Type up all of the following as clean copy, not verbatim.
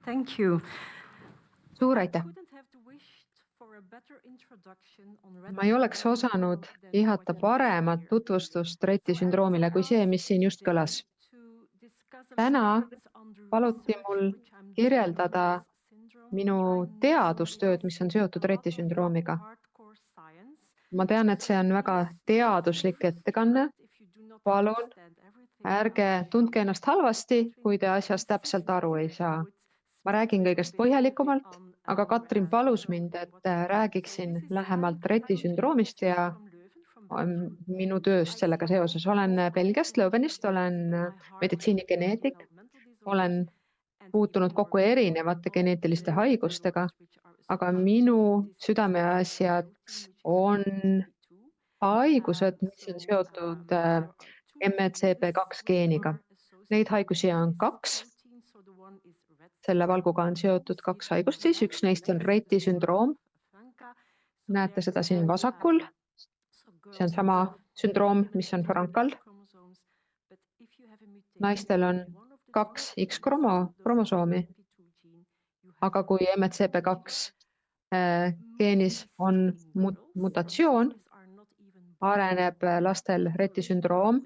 Thank you. Suur aitäh! Ma ei oleks osanud ihata paremat tutvustust Retti sündroomile kui see, mis siin just kõlas. Täna paluti mul kirjeldada minu teadustööd, mis on seotud Retti sündroomiga. Ma tean, et see on väga teaduslik ettekanne. Palun, ärge tundke ennast halvasti, kui te asjast täpselt aru ei saa. Ma räägin kõigest põhjalikumalt, aga Katrin palus mind, et räägiksin lähemalt Retti sündroomist ja minu tööst sellega seoses. Olen Belgiast, Leuvenist, olen meditsiinigeneetik, olen puutunud kokku erinevate geneetiliste haigustega, aga minu südameasjaks on haigused, mis on seotud MECP2 geeniga. Neid haigusi on 2. Selle valguga on seotud 2 haigust siis. Üks neist on Retti sündroom. Näete seda siin vasakul. See on sama sündroom, mis on Frankal. Naistel on 2 X-kromosoomi, aga kui MECP2 geenis on mutatsioon, areneb lastel Retti sündroom.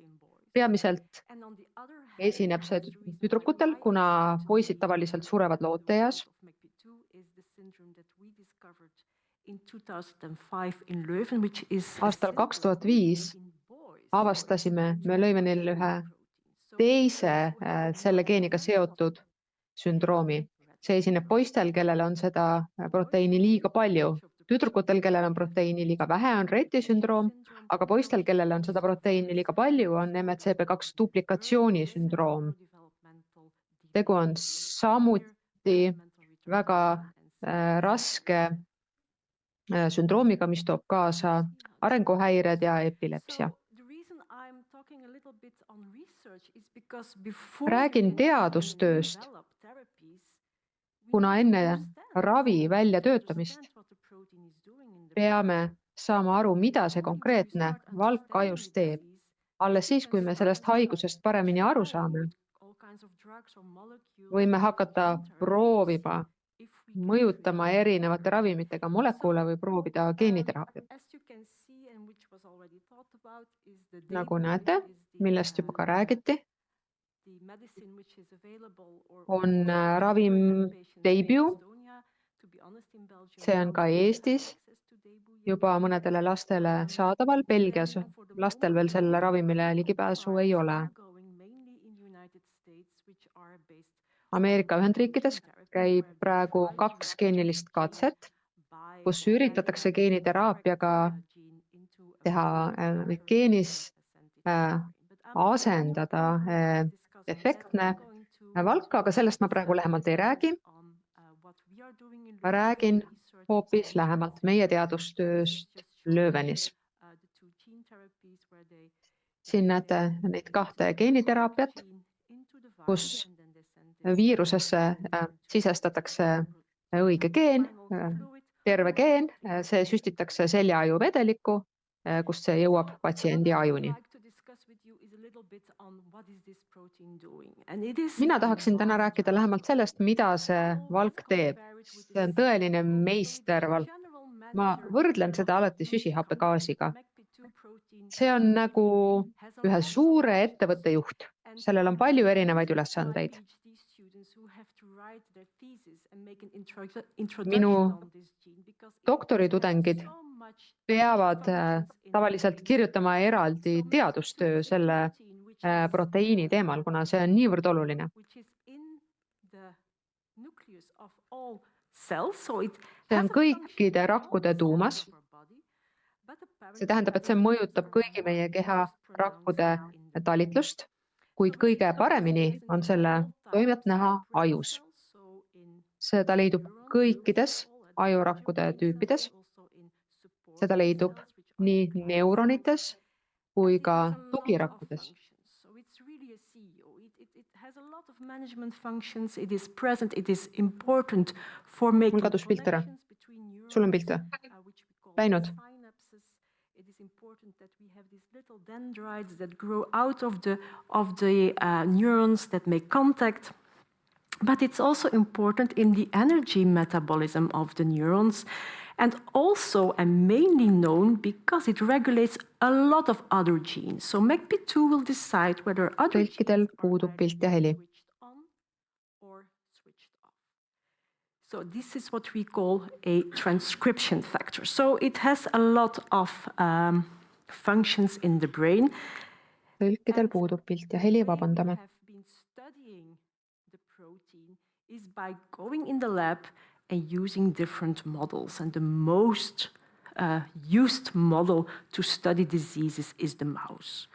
Peamiselt esineb see tüdrukutel, kuna poisid tavaliselt surevad looteeas. Aastal 2005 avastasime me Leuvenil ühe teise selle geeniga seotud sündroomi. See esineb poistel, kellel on seda proteiini liiga palju. Tüdrukutel, kellel on proteiini liiga vähe, on Retti sündroom, aga poistel, kellel on seda proteiini liiga palju, on MECP2 duplikatsiooni sündroom. Tegu on samuti väga raske sündroomiga, mis toob kaasa arenguhäired ja epilepsia. Räägin teadustööst, kuna enne ravi väljatöötamist peame saama aru, mida see konkreetne valk ajus teeb. Alles siis, kui me sellest haigusest paremini aru saame, võime hakata proovima mõjutama erinevate ravimitega molekuule või proovida geeniteraapiat. Nagu näete, millest juba ka räägiti, on ravim Daybue. See on ka Eestis juba mõnedele lastele saadaval. Belgias lastel veel selle ravimile ligipääsu ei ole. Ameerika Ühendriikides käib praegu 2 geenilist katset, kus üritatakse geeniteraapiaga teha geenis asendada efektne valk, aga sellest ma praegu lähemalt ei räägi. Ma räägin hoopis lähemalt meie teadustööst Leuvenis. Siin näete neid 2 geeniteraapiat, kus viirusesse sisestatakse õige geen, terve geen, see süstitakse seljaaju vedelikku, kust see jõuab patsiendi ajuni. Mina tahaksin täna rääkida lähemalt sellest, mida see valk teeb. See on tõeline meistervalk. Ma võrdlen seda alati süsihappegaasiga. See on nagu ühe suure ettevõtte juht. Sellel on palju erinevaid ülesandeid. Minu doktoritudengid peavad tavaliselt kirjutama eraldi teadustöö selle proteiini teemal, kuna see on niivõrd oluline. See on kõikide rakkude tuumas. See tähendab, et see mõjutab kõigi meie keha rakkude talitlust, kuid kõige paremini on selle toimet näha ajus. Seda leidub kõikides ajurakkude tüüpides. Seda leidub nii neuronites kui ka tugirakkudes. Mul kadus pilt ära. Sul on pilt või? Läinud? It is important that we have these little dendrites that grow out of the neurons that make contact. But it's also important in the energy metabolism of the neurons, and also and mainly known because it regulates a lot of other genes. So MECP2 will decide whether other Tõlkidel genes are puudub pilt ja heli. switched on or switched off. So this is what we call a transcription factor. So it has a lot of functions in the brain. Tõlkidel puudub pilt ja heli, vabandame. Have been studying the protein is by going in the lab and using different models. And the most used model to study diseases is the mouse.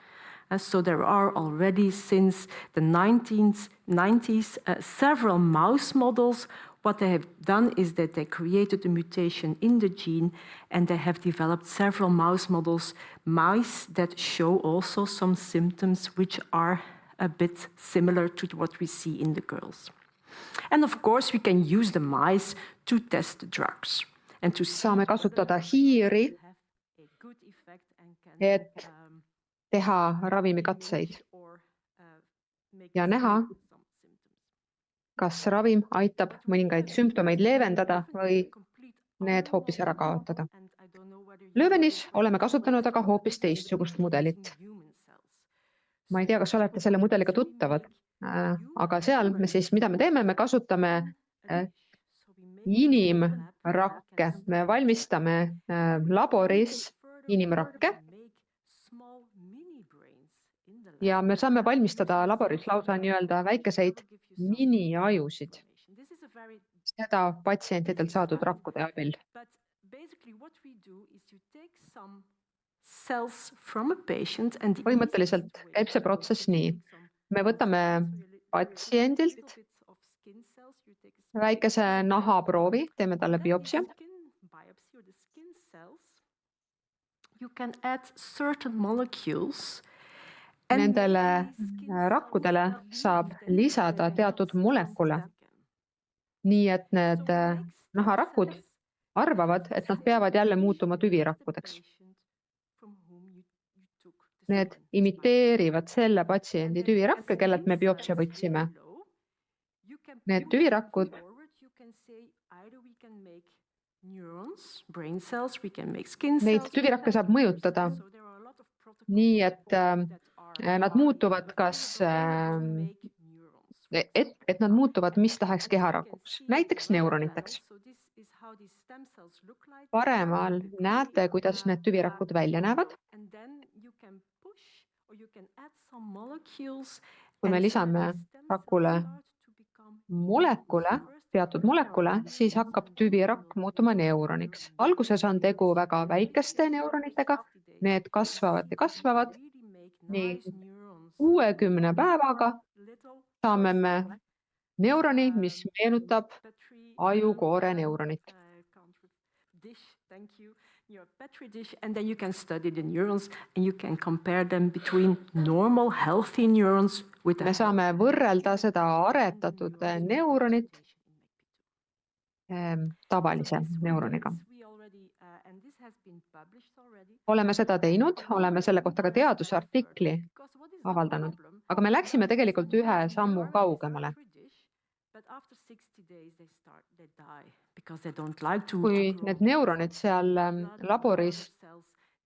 And so there are already since the 1990s several mouse models. What they have done is that they created a mutation in the gene and they have developed several mouse models, mice that show also some symptoms which are a bit similar to what we see in the girls. And of course, we can use the mice to test the drugs and to see Saame kasutada hiiri, have a good effect and can et teha ravimikatseid ja näha, kas ravim aitab mõningaid sümptomeid leevendada või need hoopis ära kaotada. Löövenis oleme kasutanud aga hoopis teistsugust mudelit. Ma ei tea, kas olete selle mudeliga tuttavad, aga seal mida me teeme, me kasutame inimrakke. Me valmistame laboris inimrakke ja me saame valmistada laboris lausa nii-öelda väikeseid miniajusid. Seda patsientidelt saadud rakkude abil. Põhimõtteliselt käib see protsess nii. Me võtame patsiendilt väikese nahaproovi, teeme talle biopsia. Nendele rakkudele saab lisada teatud molekule, nii et need naharakud arvavad, et nad peavad jälle muutuma tüvirakkudeks. Need imiteerivad selle patsiendi tüvirakke, kellelt me biopsia võtsime. Need tüvirakud neid tüvirakke saab mõjutada nii, et nad muutuvad et nad muutuvad mis tahes keharakuks, näiteks neuroniteks. Paremal näete, kuidas need tüvirakud välja näevad. Kui me lisame rakule teatud molekule, siis hakkab tüvirakk muutuma neuroniks. Alguses on tegu väga väikeste neuronitega, need kasvavad ja kasvavad. Nii 60 päevaga saame me neuroni, mis meenutab ajukoore neuronit. Your Petri dish, and then you can study the neurons and you can compare them between normal healthy neurons with me saame võrrelda seda aretatud neuronit tavalise neuroniga. Oleme seda teinud, oleme selle kohta ka teadusartikli avaldanud, aga me läksime tegelikult ühe sammu kaugemale. Kui need neuronid seal laboris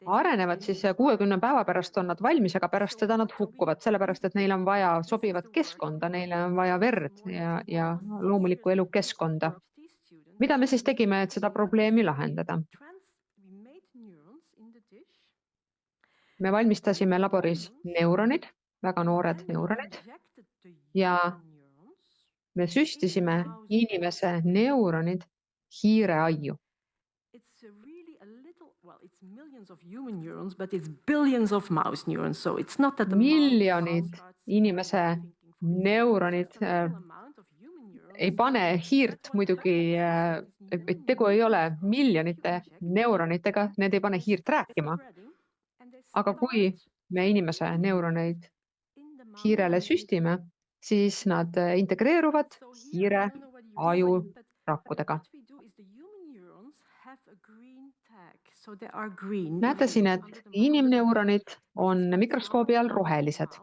arenevad, siis 60 päeva pärast on nad valmis, aga pärast seda nad hukkuvad, sellepärast et neil on vaja sobivat keskkonda, neile on vaja verd ja loomulikku elukeskkonda. Mida me siis tegime, et seda probleemi lahendada? Me valmistasime laboris neuronid, väga noored neuronid, ja me süstisime inimese neuronid hiireaiu. Miljonid inimese neuronid ei pane hiirt muidugi, tegu ei ole miljonite neuronitega, need ei pane hiirt rääkima. Aga kui me inimese neuroneid hiirele süstime, siis nad integreeruvad hiire aju rakkudega. Näete siin, et inimneuronid on mikroskoobi all rohelised.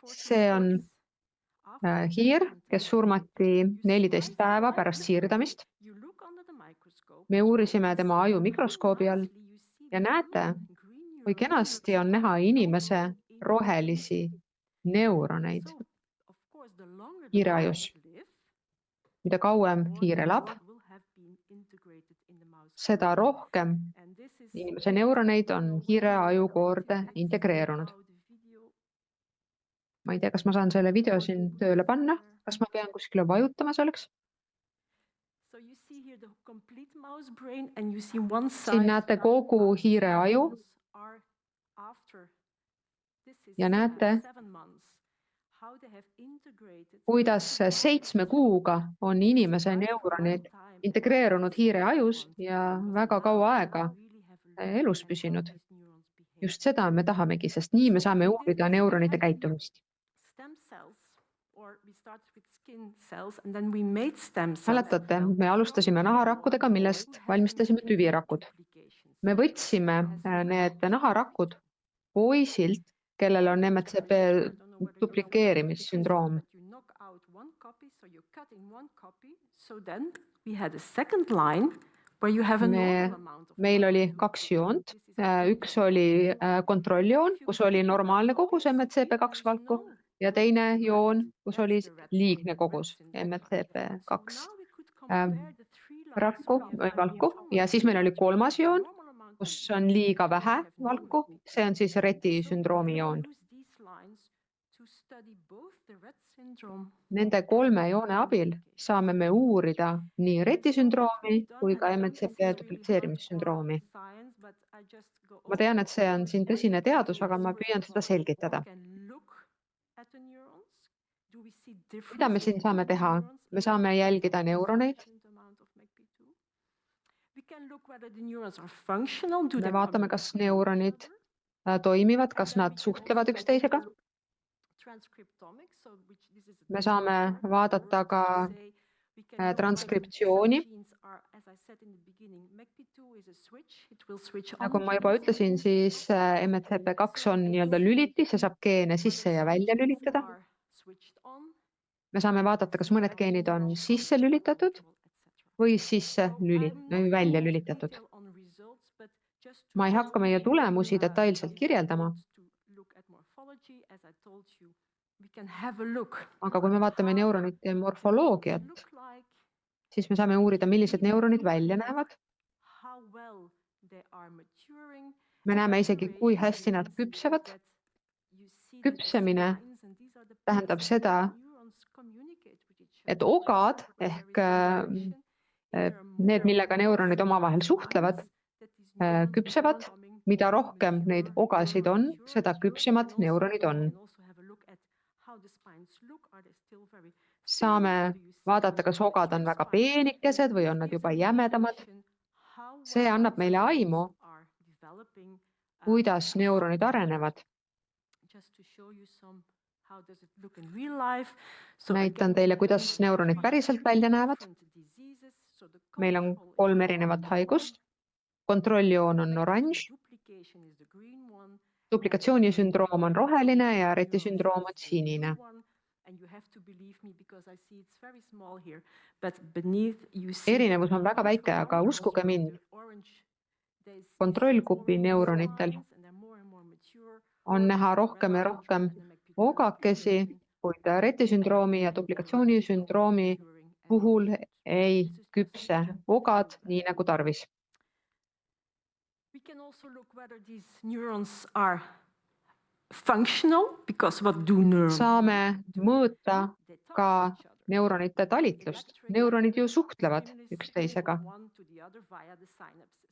See on hiir, kes surmati 14 päeva pärast siirdamist. Me uurisime tema aju mikroskoobi all ja näete, kui kenasti on näha inimese rohelisi neuroneid hiireajus. Mida kauem hiir elab, seda rohkem inimese neuroneid on hiire ajukoorde integreerunud. Ma ei tea, kas ma saan selle video siin tööle panna, kas ma pean kuskile vajutama selleks? Siin näete kogu hiire aju ja näete, kuidas 7 kuuga on inimese neuronid integreerunud hiire ajus ja väga kaua aega elus püsinud. Just seda me tahamegi, sest nii me saame uurida neuronite käitumist. Mäletate, me alustasime naharakkudega, millest valmistasime tüvirakud. Me võtsime need naharakud poisilt, kellel on MCP duplikeerimissündroom. Meil oli 2 joont. Üks oli kontrolljoon, kus oli normaalne kogus MCP2 valku ja teine joon, kus oli liigne kogus MCP2 valku. Ja siis meil oli 3. joon, kus on liiga vähe valku. See on siis Reti sündroomi joon. Nende 3 joone abil saame me uurida nii Reti sündroomi kui ka MCP duplitseerimissündroomi. Ma tean, et see on siin tõsine teadus, aga ma püüan seda selgitada. Mida me siin saame teha? Me saame jälgida neuroneid. Me vaatame, kas neuronid toimivad, kas nad suhtlevad üksteisega. Me saame vaadata ka transkriptsiooni. Nagu ma juba ütlesin, siis MCP2 on nii-öelda lüliti, see saab geene sisse ja välja lülitada. Me saame vaadata, kas mõned geenid on sisse lülitatud või välja lülitatud. Ma ei hakka meie tulemusi detailselt kirjeldama. Aga kui me vaatame neuronite morfoloogiat, siis me saame uurida, millised neuronid välja näevad. Me näeme isegi, kui hästi nad küpsevad. Küpsemine tähendab seda, et ogad ehk need, millega neuronid omavahel suhtlevad, küpsevad. Mida rohkem neid ogasid on, seda küpsemad neuronid on. Saame vaadata, kas ogad on väga peenikesed või on nad juba jämedamad. See annab meile aimu, kuidas neuronid arenevad. Näitan teile, kuidas neuronid päriselt välja näevad. Meil on 3 erinevat haigust. Kontrolljoon on oranž, duplikatsioonisündroom on roheline ja Reti sündroom on sinine. Erinevus on väga väike, aga uskuge mind, kontrollgrupi neuronitel on näha rohkem ja rohkem ogakesi, kuid Reti sündroomi ja duplikatsioonisündroomi puhul ei küpse ogad nii nagu tarvis. Saame mõõta ka neuronite talitlust. Neuronid ju suhtlevad üksteisega.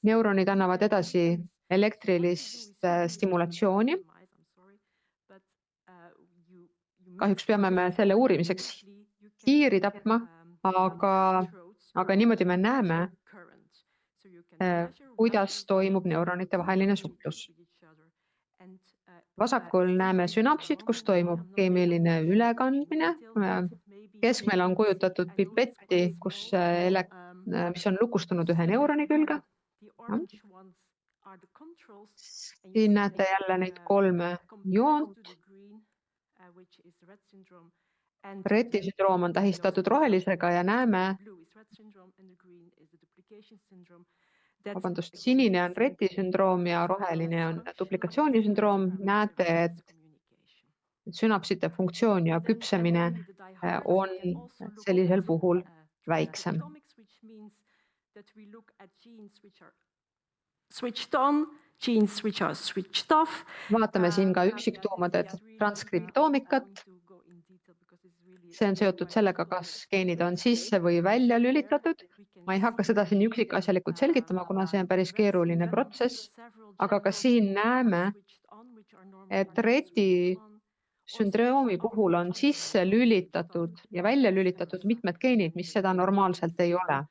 Neuronid annavad edasi elektrilist stimulatsiooni. Kahjuks peame me selle uurimiseks hiiri tapma, aga niimoodi me näeme, kuidas toimub neuronite vaheline suhtlus. Vasakul näeme sünapsid, kus toimub keemiline ülekandmine. Keskmel on kujutatud pipetti, mis on lukustunud ühe neuroni külge. Siin näete jälle neid 3 joont. Reti sündroom on tähistatud rohelisega ja näeme, sinine on Reti sündroom ja roheline on duplikatsiooni sündroom. Näete, et sünapsite funktsioon ja küpsemine on sellisel puhul väiksem. Vaatame siin ka üksiktuumade transkriptoomikat. See on seotud sellega, kas geenid on sisse või välja lülitatud. Ma ei hakka seda siin üksikasjalikult selgitama, kuna see on päris keeruline protsess, aga ka siin näeme, et Reti sündroomi puhul on sisse lülitatud ja välja lülitatud mitmed geenid, mis seda normaalselt ei ole.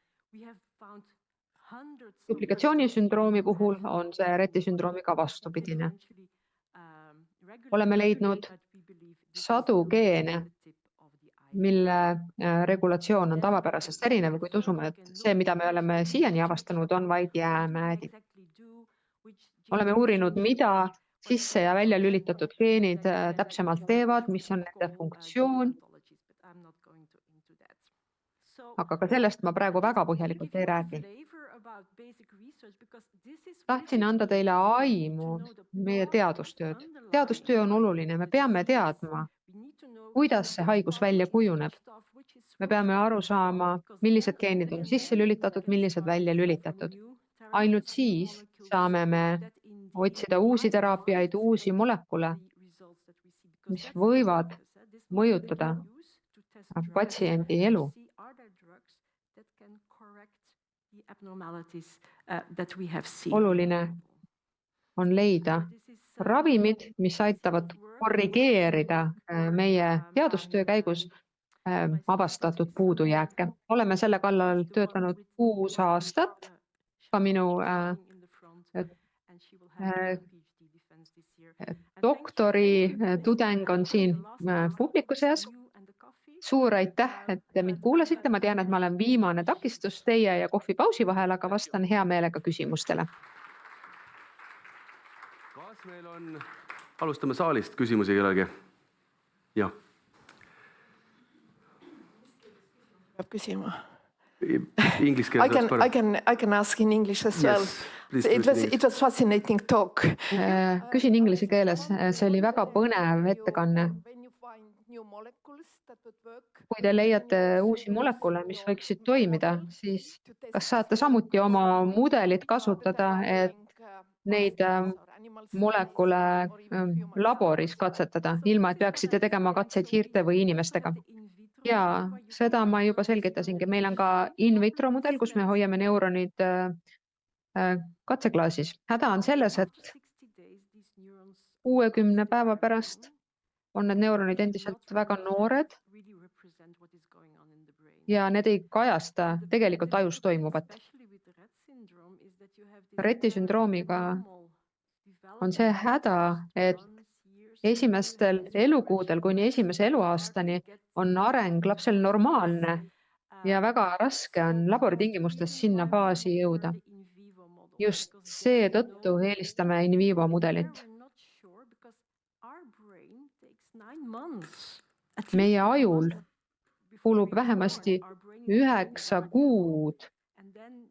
Duplikatsiooni sündroomi puhul on see Reti sündroomiga vastupidine. Oleme leidnud sadu geene, mille regulatsioon on tavapärasest erinev, kuid usume, et see, mida me oleme siiani avastanud, on vaid jäämäedi. Oleme uurinud, mida sisse ja välja lülitatud geenid täpsemalt teevad, mis on nende funktsioon. Aga ka sellest ma praegu väga põhjalikult ei räägi. Tahtsin anda teile aimu meie teadustööd. Teadustöö on oluline, me peame teadma, kuidas see haigus välja kujuneb. Me peame aru saama, millised geenid on sisse lülitatud, millised välja lülitatud. Ainult siis saame me otsida uusi teraapiaid, uusi molekule, mis võivad mõjutada patsiendi elu. Oluline on leida ravimid, mis aitavad korrigeerida meie teadustöö käigus avastatud puudujääke. Oleme selle kallal töötanud 6 aastat. Ka minu doktori tudeng on siin publiku seas. Suur aitäh, et te mind kuulasite. Ma tean, et ma olen viimane takistus teie ja kohvipausi vahel, aga vastan hea meelega küsimustele. Kas meil on, alustame saalist, küsimusi kellelgi? Jah. Peab küsima. Inglise keeles I can ask in English as well. It was fascinating talk. Küsin inglise keeles. See oli väga põnev ettekanne. Kui te leiate uusi molekule, mis võiksid toimida, siis kas saate samuti oma mudelit kasutada, et neid molekule laboris katsetada, ilma et peaksite tegema katseid hiirte või inimestega? Ja seda ma juba selgitasingi. Meil on ka in vitro mudel, kus me hoiame neuronid katseklaasis. Häda on selles, et 60 päeva pärast on need neuronid endiselt väga noored ja need ei kajasta tegelikult ajus toimuvat. Reti sündroomiga on see häda, et esimestel elukuudel kuni esimese eluaastani on areng lapsel normaalne ja väga raske on laboritingimustes sinna faasi jõuda. Just seetõttu eelistame in vivo mudelit. Meie ajul kulub vähemasti 9 kuud,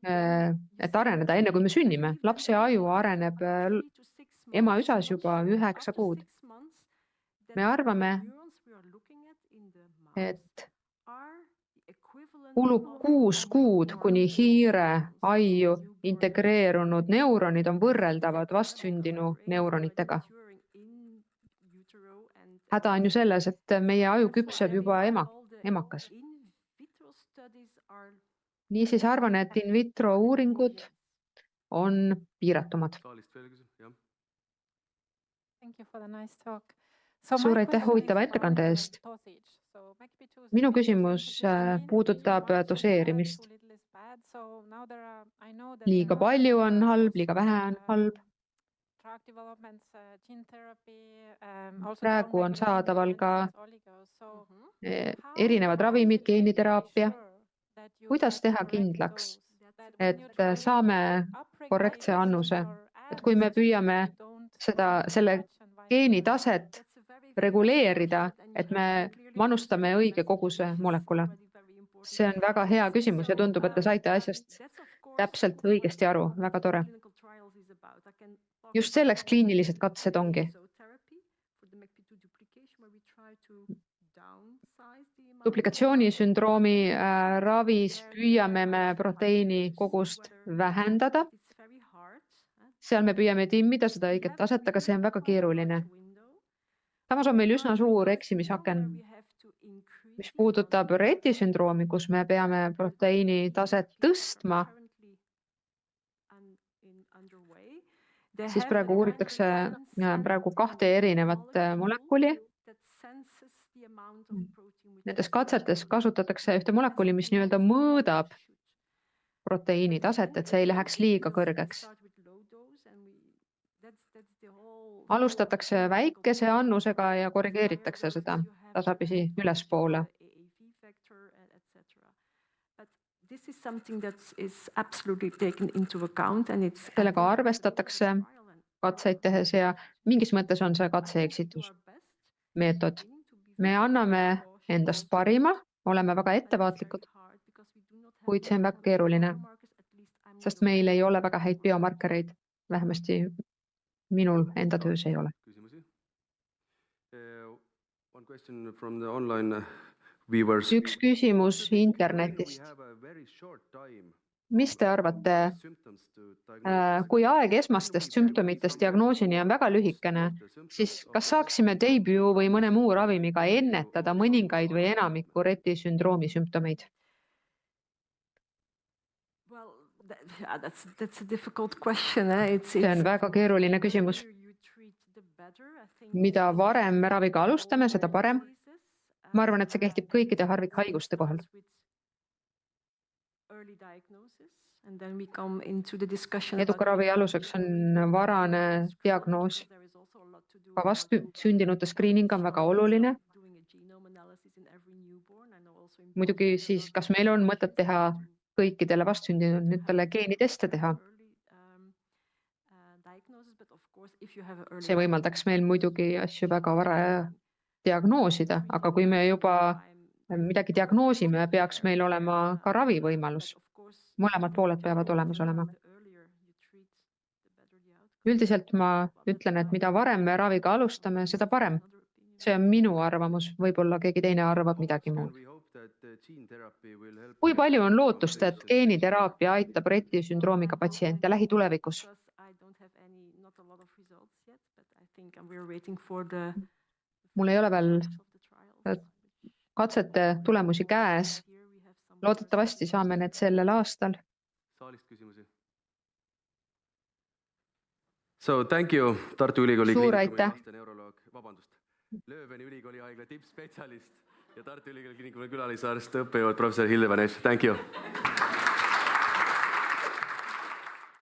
et areneda enne kui me sünnime. Lapse aju areneb ema üsas juba 9 kuud. Me arvame, et kulub 6 kuud, kuni hiire aiu integreerunud neuronid on võrreldavad vastsündinu neuronitega. Häda on ju selles, et meie aju küpseb juba emakas. Niisiis arvan, et in vitro uuringud on piiratumad. Suur aitäh huvitava ettekande eest. Minu küsimus puudutab doseerimist. Liiga palju on halb, liiga vähe on halb. Praegu on saadaval ka erinevad ravimid, geeniteraapia. Kuidas teha kindlaks, et saame korrektse annuse, et kui me püüame selle geeni taset reguleerida, et me manustame õige koguse molekule? See on väga hea küsimus ja tundub, et te saite asjast täpselt õigesti aru. Väga tore. Just selleks kliinilised katsed ongi. Duplikatsioonisündroomi ravis püüame me proteiini kogust vähendada. Seal me püüame timmida seda õiget taset, aga see on väga keeruline. Samas on meil üsna suur eksimisaken, mis puudutab Reti sündroomi, kus me peame proteiini taset tõstma. Siis praegu uuritakse kahte erinevat molekuli. Nendes katsetes kasutatakse ühte molekuli, mis nii-öelda mõõdab proteiini taset, et see ei läheks liiga kõrgeks. Alustatakse väikese annusega ja korrigeeritakse seda tasapisi ülespoole. Sellega arvestatakse katseid tehes ja mingis mõttes on see katse-eksitusmeetod. Me anname endast parima, oleme väga ettevaatlikud, kuid see on väga keeruline, sest meil ei ole väga häid biomarkereid, vähemasti minul enda töös ei ole. Üks küsimus internetist. Mis te arvate, kui aeg esmastest sümptomitest diagnoosini on väga lühikene, siis kas saaksime Daybue või mõne muu ravimiga ennetada mõningaid või enamikku Reti sündroomi sümptomeid? See on väga keeruline küsimus. Mida varem me raviga alustame, seda parem. Ma arvan, et see kehtib kõikide harvikhaiguste kohal. Eduka ravi aluseks on varane diagnoos. Ka vastsündinute screening on väga oluline. Muidugi siis, kas meil on mõtet teha kõikidele vastsündinutele geeniteste teha? See võimaldaks meil muidugi asju väga vara diagnoosida, aga kui me juba midagi diagnoosime, peaks meil olema ka ravivõimalus. Mõlemad pooled peavad olemas olema. Üldiselt ma ütlen, et mida varem me raviga alustame, seda parem. See on minu arvamus, võib-olla keegi teine arvab midagi muud. Kui palju on lootust, et geeniteraapia aitab Reti sündroomiga patsiente lähitulevikus? Mul ei ole veel katsete tulemusi käes. Loodetavasti saame need sellel aastal. So thank you, Tartu Ülikooli Lööveni ülikooli haigla tippspetsialist ja Tartu Ülikooli kliinikumi külalisarst, õppejõud professor Hilde Vanesh. Thank you.